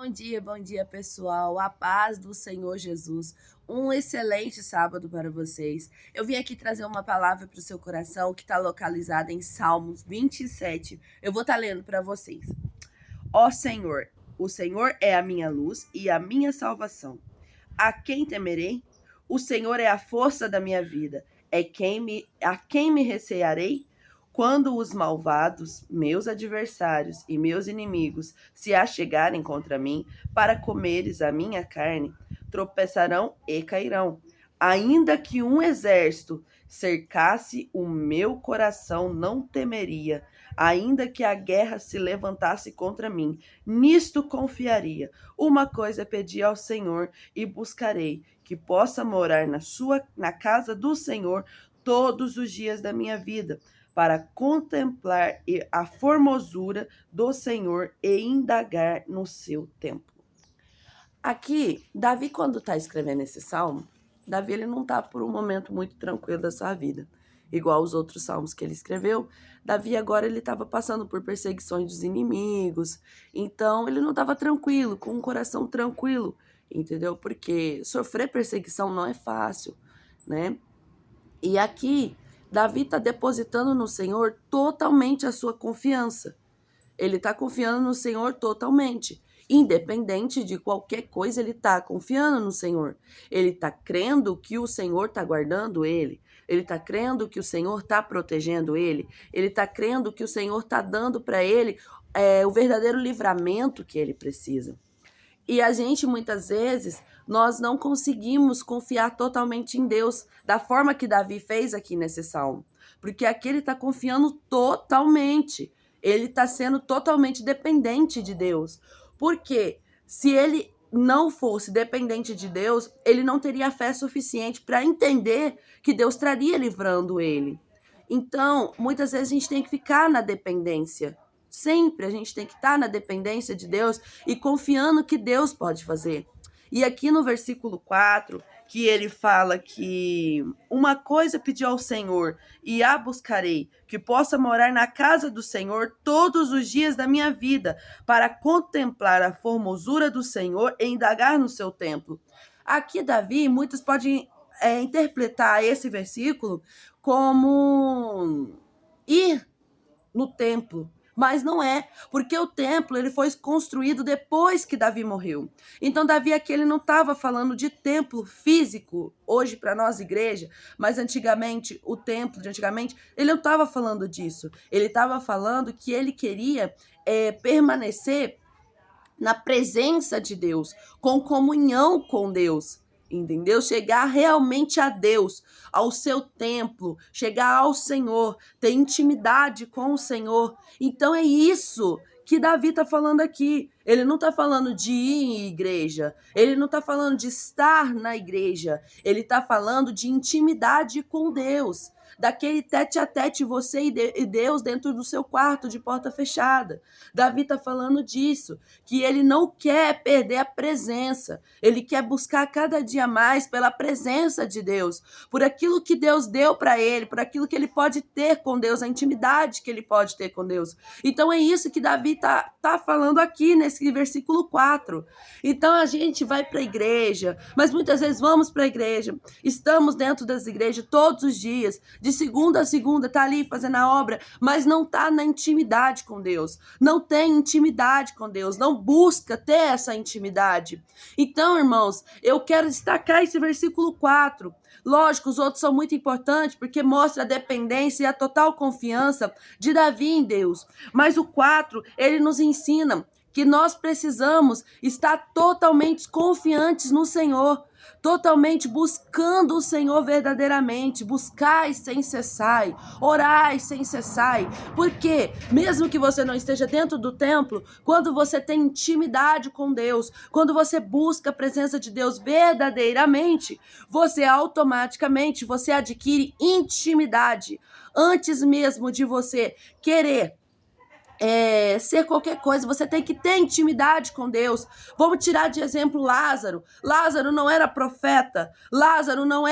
Bom dia, pessoal. A paz do Senhor Jesus. Um excelente sábado para vocês. Eu vim aqui trazer uma palavra para o seu coração que está localizada em Salmos 27. Eu vou estar lendo para vocês. Ó Senhor, o Senhor é a minha luz e a minha salvação. A quem temerei? O Senhor é a força da minha vida. A quem me recearei? Quando os malvados, meus adversários e meus inimigos se achegarem contra mim para comeres a minha carne, tropeçarão e cairão. Ainda que um exército cercasse o meu coração, não temeria. Ainda que a guerra se levantasse contra mim, nisto confiaria. Uma coisa pedi ao Senhor e buscarei, que possa morar na casa do Senhor todos os dias da minha vida, para contemplar a formosura do Senhor e indagar no seu templo. Aqui, Davi, quando está escrevendo esse salmo, Davi ele não está por um momento muito tranquilo da sua vida, igual os outros salmos que ele escreveu. Davi agora ele estava passando por perseguições dos inimigos, então ele não estava tranquilo, com um coração tranquilo, entendeu? Porque sofrer perseguição não é fácil, né? E aqui, Davi está depositando no Senhor totalmente a sua confiança. Ele está confiando no Senhor totalmente. Independente de qualquer coisa, ele está confiando no Senhor. Ele está crendo que o Senhor está guardando ele. Ele está crendo que o Senhor está protegendo ele. Ele está crendo que o Senhor está dando para ele o verdadeiro livramento que ele precisa. E a gente, muitas vezes, nós não conseguimos confiar totalmente em Deus, da forma que Davi fez aqui nesse salmo. Porque aqui ele está confiando totalmente. Ele está sendo totalmente dependente de Deus. Porque se ele não fosse dependente de Deus, ele não teria fé suficiente para entender que Deus estaria livrando ele. Então, muitas vezes a gente tem que ficar na dependência. Sempre a gente tem que estar na dependência de Deus e confiando que Deus pode fazer. E aqui no versículo 4, que ele fala que uma coisa pedi ao Senhor e a buscarei, que possa morar na casa do Senhor todos os dias da minha vida, para contemplar a formosura do Senhor e indagar no seu templo. Aqui, Davi, muitos podem interpretar esse versículo como ir no templo. Mas não é, porque o templo ele foi construído depois que Davi morreu. Então Davi aqui ele não estava falando de templo físico, hoje para nós igreja, mas antigamente, o templo de antigamente, ele não estava falando disso. Ele estava falando que ele queria permanecer na presença de Deus, com comunhão com Deus. Entendeu? Chegar realmente a Deus, ao seu templo, chegar ao Senhor, ter intimidade com o Senhor. Então é isso que Davi está falando aqui. Ele não está falando de ir em igreja, ele não está falando de estar na igreja, ele está falando de intimidade com Deus, daquele tete a tete, você e Deus dentro do seu quarto de porta fechada. Davi está falando disso, que ele não quer perder a presença, ele quer buscar cada dia mais pela presença de Deus, por aquilo que Deus deu para ele, por aquilo que ele pode ter com Deus, a intimidade que ele pode ter com Deus. Então é isso que Davi tá falando aqui nesse versículo 4. Então a gente vai para a igreja, mas muitas vezes vamos para a igreja, estamos dentro das igrejas todos os dias, de segunda a segunda, tá ali fazendo a obra, mas não tá na intimidade com Deus, não tem intimidade com Deus, não busca ter essa intimidade. Então, irmãos, eu quero destacar esse versículo 4. Lógico, os outros são muito importantes, porque mostra a dependência e a total confiança de Davi em Deus. Mas o 4, ele nos ensina que nós precisamos estar totalmente confiantes no Senhor, totalmente buscando o Senhor verdadeiramente, buscai sem cessar, orai sem cessar, porque mesmo que você não esteja dentro do templo, quando você tem intimidade com Deus, quando você busca a presença de Deus verdadeiramente, você automaticamente você adquire intimidade, antes mesmo de você querer ser qualquer coisa, você tem que ter intimidade com Deus. Vamos tirar de exemplo Lázaro. Lázaro não era profeta, Lázaro não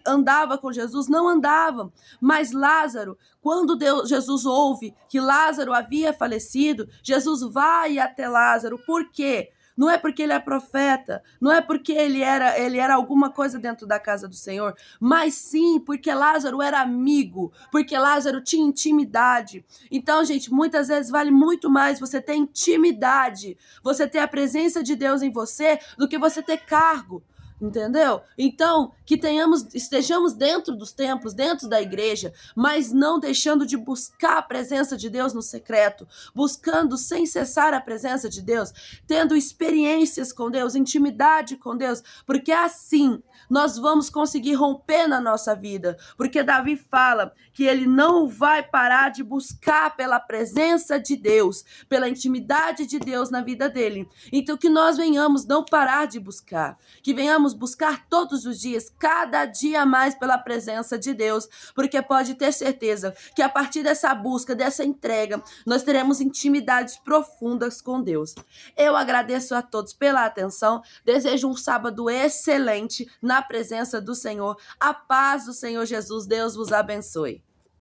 andava com Jesus, não andava, mas Lázaro, quando Jesus ouve que Lázaro havia falecido, Jesus vai até Lázaro. Por quê? não é porque ele é profeta, não é porque ele era alguma coisa dentro da casa do Senhor, mas sim porque Lázaro era amigo, porque Lázaro tinha intimidade. Então, gente, muitas vezes vale muito mais você ter intimidade, você ter a presença de Deus em você, do que você ter cargo. Entendeu? Então, que estejamos dentro dos templos, dentro da igreja, mas não deixando de buscar a presença de Deus no secreto, buscando sem cessar a presença de Deus, tendo experiências com Deus, intimidade com Deus, porque assim nós vamos conseguir romper na nossa vida, porque Davi fala que ele não vai parar de buscar pela presença de Deus, pela intimidade de Deus na vida dele. Então, que nós venhamos não parar de buscar, que venhamos buscar todos os dias, cada dia mais pela presença de Deus, porque pode ter certeza que a partir dessa busca, dessa entrega, nós teremos intimidades profundas com Deus. Eu agradeço a todos pela atenção, desejo um sábado excelente na presença do Senhor. A paz do Senhor Jesus, Deus vos abençoe.